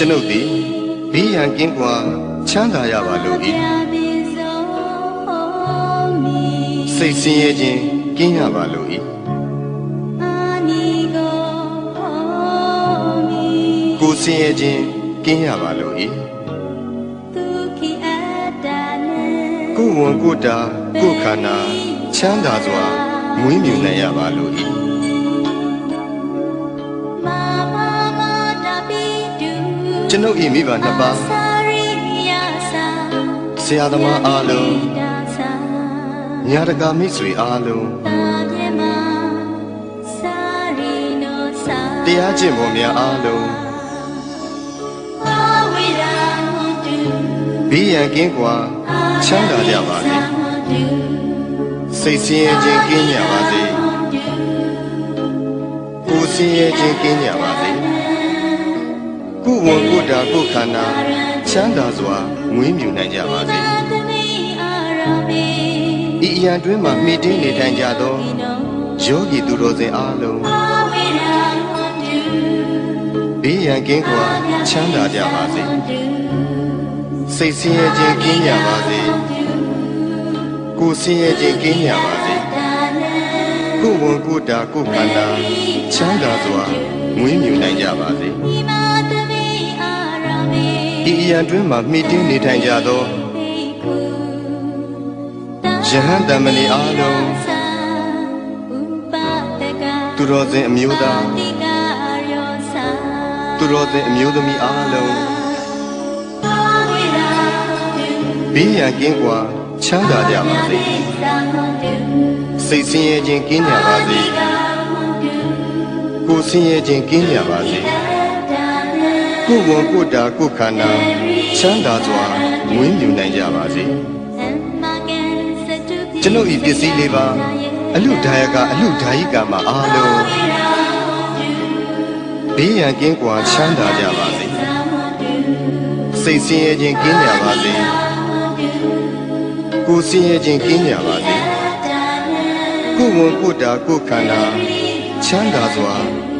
ကျွန်ုပ်သည်ဘေးရန်ကင်းကွာချမ်းသာရပါလို့၏စိတ်ဆင်းရဲခြင်းကင်းရပါလို့၏ကိုယ်ဆင်းရဲခြင်းကင်းရပါလို့၏ကိုယ်ဝန်ကိုယ်တာကိုယ်ခန္ဓာချမ်းသာစွာမွေးမြူနိုင်ရပါလို့၏ကျွန်ုပ်၏မိဘနှစ်ပါးဆရာသမားအားလုံးညာတကာမိတ်ဆွေအားလုံးတရားကျင့်ပုံများအားလုံးဘေးရန်ကင်းကွာချမ်းသာကြပါစေစိတ်ဆင်းရဲခြင်းကင်းကြပါစေကိုယ်ဆင်းရဲခြင်းကင်းကြပါစေကိုယ်ဝန်ကိုယ်တာကိုယ်ခန္ဓာချမ်းသာစွာမွေးမြူနိုင်ကြပါစေဤအရာတွင်မှမိတင်းနေထိုင်ကြသောယောဂီသူတော်စင်အားလုံးဘေးရန်ကင်းကွာချမ်းသာကြပါစေစိတ်ဆင်းရဲခြင်းကင်းကြပါစေကိုယ်ဆင်းရဲခြင်းကင်းကြပါစေကိုယ်ဝန်ကိုယ်တာကိုယ်ခန္ဓာချမ်းသာစွာမွေးမြူနိုင်ကြပါစေဤအရာတွင်မှမိတင်းနေထိုင်ကြသောယဟန်တမဏေအားလုံးသူတော်စင်အမျိုးသားသူတော်စင်အမျိုးသမီးအားလုံးဘေးရန်ကင်းကွာချမ်းသာကြပါစေစိတ်ဆင်းရဲခြင်းကင်းကြပါစေကိုယ်ဆင်းရဲခြင်းကင်းကြပါစေကိုယ်ဝန်ကိုယ်တာကိုယ်ခန္ဓာချမ်းသာစွာမွေးမြူနိုင်ကြပါစေကျွန်ုပ်ဤပစ္စည်းလေးပါအလူဒါယကအလူဒါယိကမှာအားလုံးဘေးရန်ကင်းကွာချမ်းသာကြပါစေစိတ်ဆင်းရဲခြင်းကင်းကြပါစေကိုယ်ဆင်းရဲခြင်းကင်းကြပါစေကိုယ်ဝန်ကိုယ်တာကိုယ်ခန္ဓာချမ်းသာစွာ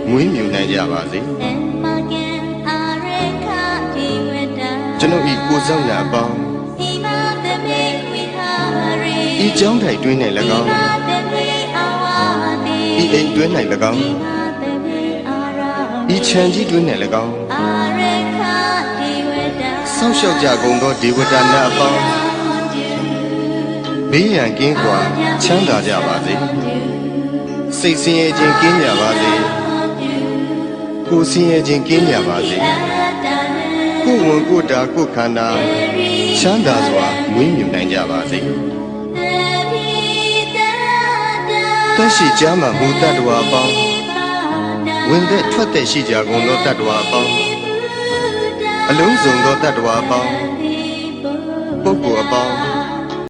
မွေးမြူနိုင်ကြပါစေကျွန်ုပ်ဤကိုယ်ဆောင်ရာအပေါင်းဤကျောင်းထိုင်တွင်၌၎င်းဤအိမ်တွင်၌၎င်းဤခြံကြီးတွင်၌၎င်းဆောက်ရှောက်ကြကုန်သောဒေဝတာနတ်အပေါင်းဘေးရန်ကင်းကွာချမ်းသာကြပါစေစိတ်ဆင်းရဲခြင်းကင်းကြပါစေကိုယ်ဆင်းရဲခြင်းကင်းကြပါစေကိုယ်ဝန်ကိုယ်တာကိုယ်ခန္ဓာချမ်းသာစွာမွေးမြူနိုင်ကြပါစေသက်ရှိကြမှာမူတ္တဝါအပေါင်းဝင်သက်ထွက်သက်ရှိကြကုန်သောတတ္တဝါအပေါင်းအလုံးစုံသောတတ္တဝါအပေါင်းပုဂ္ဂိုလ်အပေါင်း